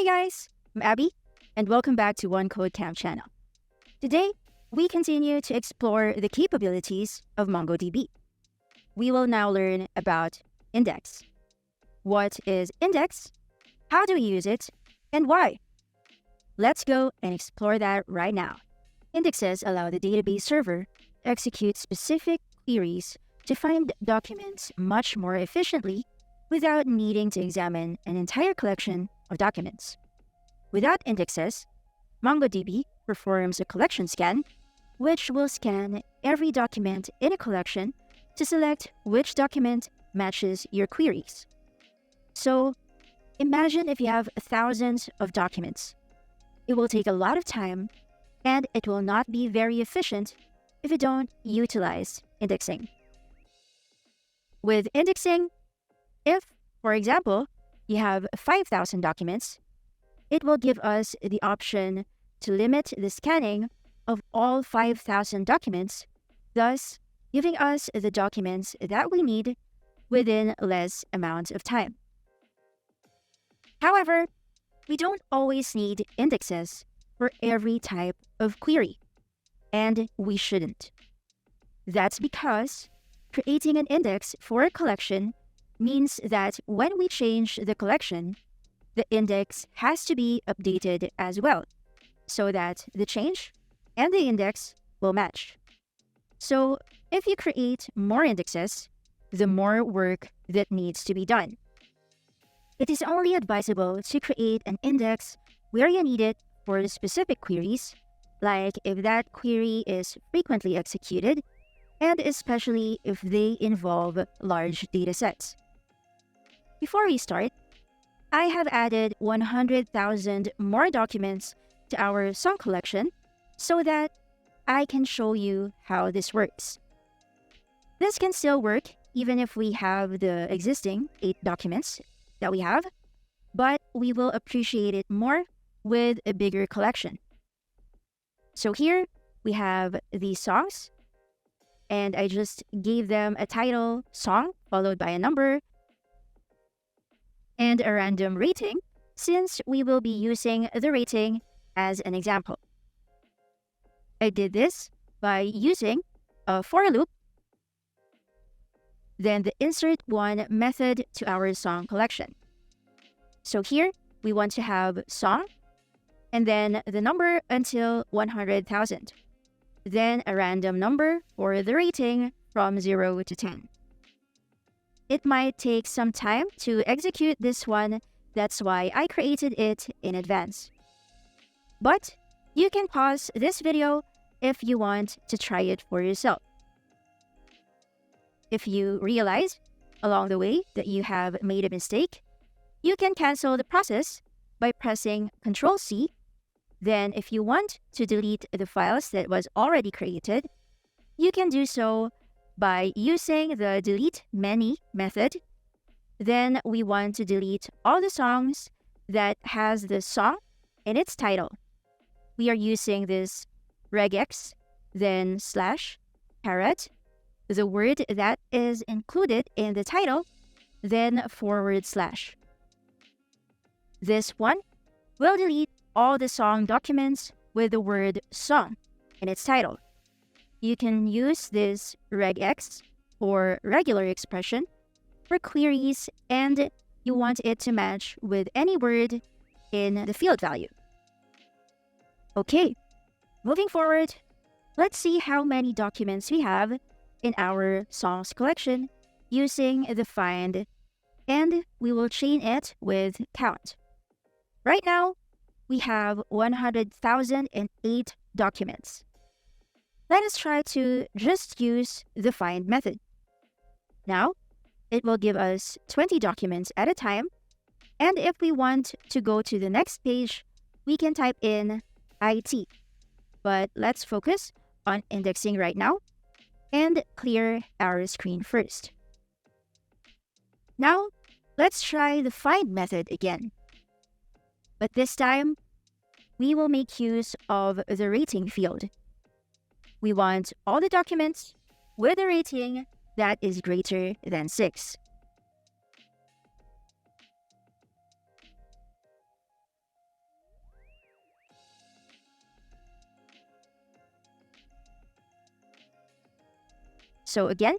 guys, I'm Abby, and welcome back to One Code Camp channel. Today, we continue to explore the capabilities of MongoDB. We will now learn about index. What is index? How do we use it? And why? Let's go and explore that right now. Indexes allow the database server to execute specific queries to find documents much more efficiently without needing to examine an entire collection of documents. Without indexes, MongoDB performs a collection scan, which will scan every document in a collection to select which document matches your queries. So, imagine if you have thousands of documents. It will take a lot of time, and it will not be very efficient if you don't utilize indexing. With indexing, if, for example, you have 5,000 documents, it will give us the option to limit the scanning of all 5,000 documents, thus giving us the documents that we need within less amount of time. However, we don't always need indexes for every type of query, and we shouldn't. That's because creating an index for a collection means that when we change the collection, the index has to be updated as well, so that the change and the index will match. So if you create more indexes, the more work that needs to be done. It is only advisable to create an index where you need it for specific queries, like if that query is frequently executed, and especially if they involve large datasets. Before we start, I have added 100,000 more documents to our song collection so that I can show you how this works. This can still work even if we have the existing 8 documents that we have, but we will appreciate it more with a bigger collection. So here we have these songs, and I just gave them a title, song, followed by a number, and a random rating, since we will be using the rating as an example. I did this by using a for loop, then the insert one method to our song collection. So here, we want to have song, and then the number until 100,000. Then a random number for the rating from 0 to 10. It might take some time to execute this one, that's why I created it in advance. But you can pause this video if you want to try it for yourself. If you realize along the way that you have made a mistake, you can cancel the process by pressing Ctrl+C. Then if you want to delete the files that was already created, you can do so by using the delete many method. Then we want to delete all the songs that has the song in its title. We are using this regex, then slash, caret, the word that is included in the title, then /. This one will delete all the song documents with the word song in its title. You can use this regex or regular expression for queries, and you want it to match with any word in the field value. Okay, moving forward, let's see how many documents we have in our songs collection using the find, and we will chain it with count. Right now, we have 100,008 documents. Let us try to just use the find method. Now, it will give us 20 documents at a time, and if we want to go to the next page, we can type in IT. But let's focus on indexing right now and clear our screen first. Now, let's try the find method again. But this time, we will make use of the rating field. We want all the documents with a rating that is greater than 6. So again,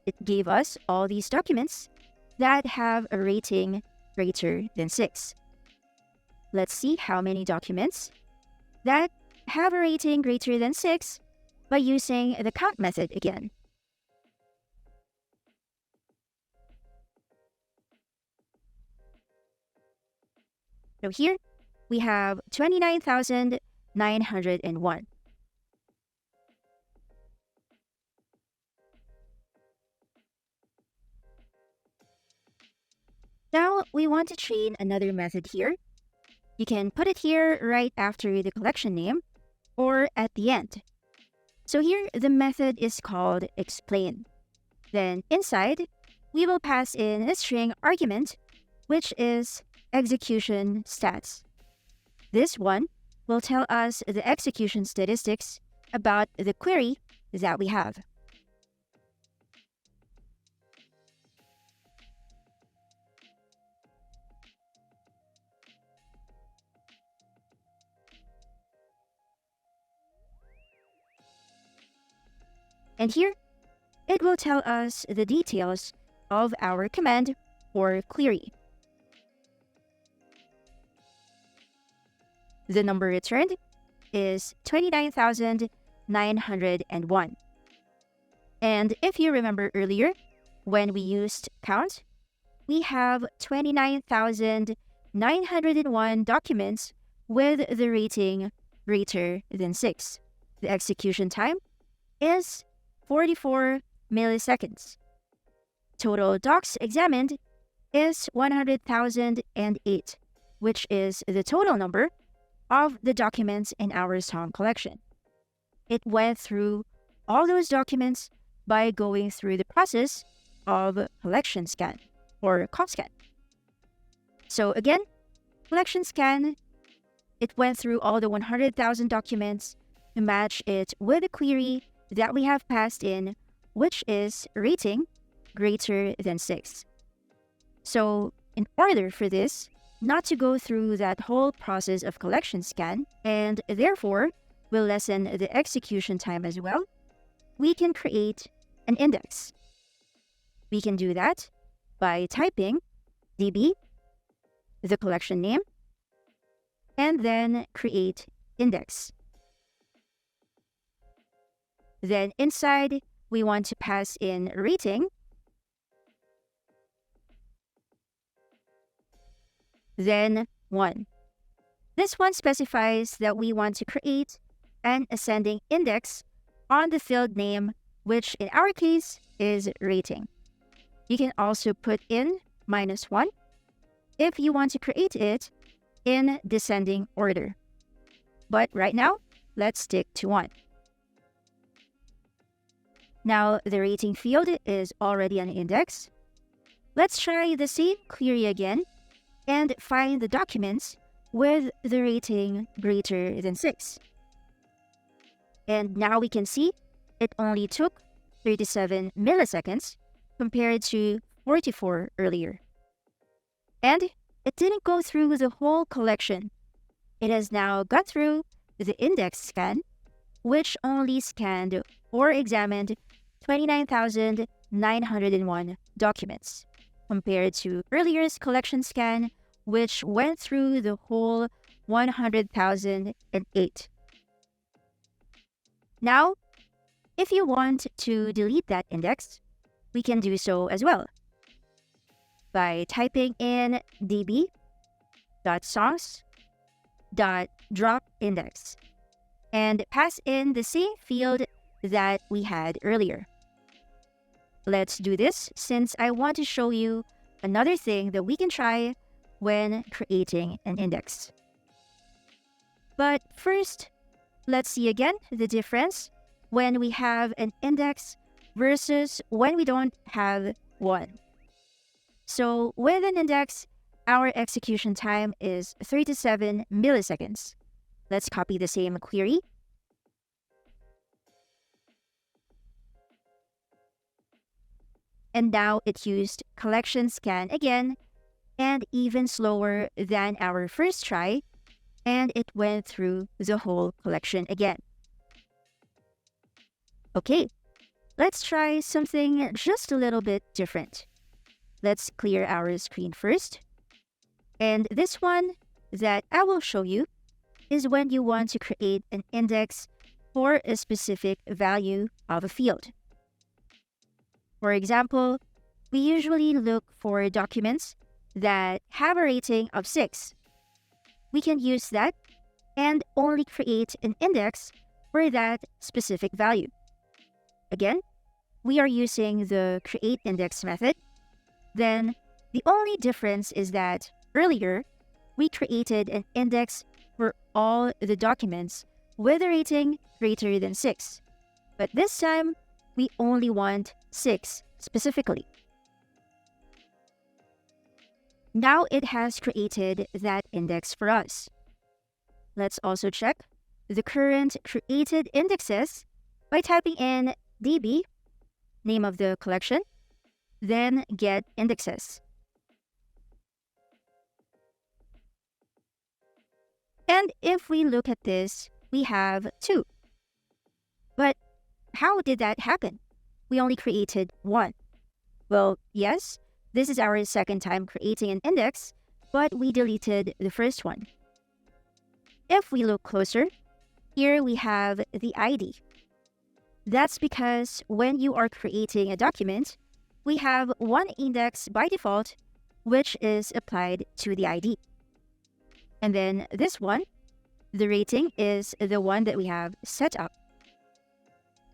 it gave us all these documents that have a rating greater than 6. Let's see how many documents that have a rating greater than 6 by using the count method again. So here we have 29,901. Now we want to train another method here. You can put it here right after the collection name or at the end. So here the method is called explain. Then inside, we will pass in a string argument, which is execution stats. This one will tell us the execution statistics about the query that we have. And here, it will tell us the details of our command or query. The number returned is 29,901. And if you remember earlier, when we used count, we have 29,901 documents with the rating greater than 6. The execution time is 44 milliseconds. Total docs examined is 100,008, which is the total number of the documents in our song collection. It went through all those documents by going through the process of collection scan or scan. So again, collection scan, it went through all the 100,000 documents to match it with the query that we have passed in, which is rating greater than 6. So in order for this not to go through that whole process of collection scan, and therefore will lessen the execution time as well, we can create an index. We can do that by typing db, the collection name, and then create index. Then inside, we want to pass in rating, then 1. This one specifies that we want to create an ascending index on the field name, which in our case is rating. You can also put in -1 if you want to create it in descending order. But right now, let's stick to 1. Now the rating field is already an index. Let's try the same query again and find the documents with the rating greater than 6. And now we can see it only took 37 milliseconds compared to 44 earlier. And it didn't go through the whole collection. It has now gone through the index scan, which only scanned or examined 29,901 documents, compared to earlier's collection scan, which went through the whole 100,008. Now, if you want to delete that index, we can do so as well by typing in db.songs.dropIndex and pass in the same field that we had earlier. Let's do this since I want to show you another thing that we can try when creating an index. But first, let's see again the difference when we have an index versus when we don't have one. So with an index, our execution time is 37 milliseconds. Let's copy the same query. And now it used collection scan again, and even slower than our first try, and it went through the whole collection again. Okay, let's try something just a little bit different. Let's clear our screen first. And this one that I will show you is when you want to create an index for a specific value of a field. For example, we usually look for documents that have a rating of 6. We can use that and only create an index for that specific value. Again, we are using the create index method. Then the only difference is that earlier, we created an index for all the documents with a rating greater than 6. But this time, we only want 6 specifically. Now it has created that index for us. Let's also check the current created indexes by typing in DB, name of the collection, then get indexes. And if we look at this, we have 2. But how did that happen? We only created 1. Well, yes, this is our second time creating an index, but we deleted the first one. If we look closer, here we have the ID. That's because when you are creating a document, we have one index by default, which is applied to the ID. And then this one, the rating, is the one that we have set up.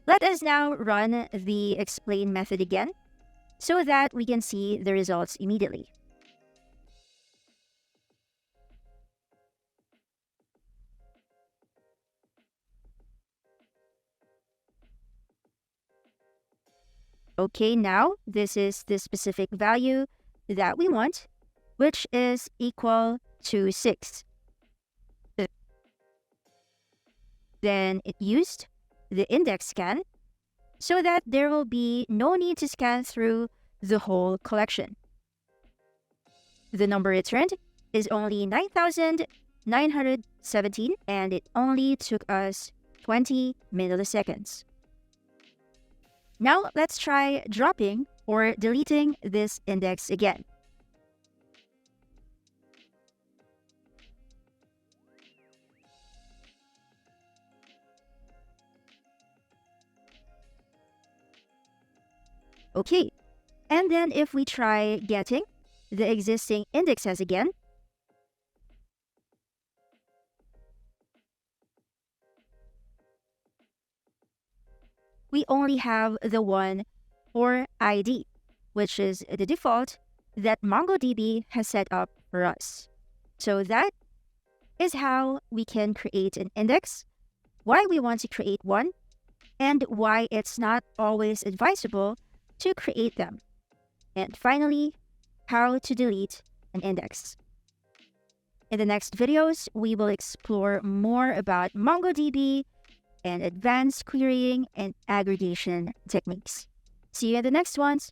Let us now run the explain method again so that we can see the results immediately. Okay, now this is the specific value that we want, which is equal to 6. Then it used the index scan so that there will be no need to scan through the whole collection. The number returned is only 9,917, and it only took us 20 milliseconds. Now let's try dropping or deleting this index again. Okay, and then if we try getting the existing indexes again, we only have the one for ID, which is the default that MongoDB has set up for us. So that is how we can create an index, why we want to create one, and why it's not always advisable to create them. And finally, how to delete an index. In the next videos, we will explore more about MongoDB and advanced querying and aggregation techniques. See you in the next ones.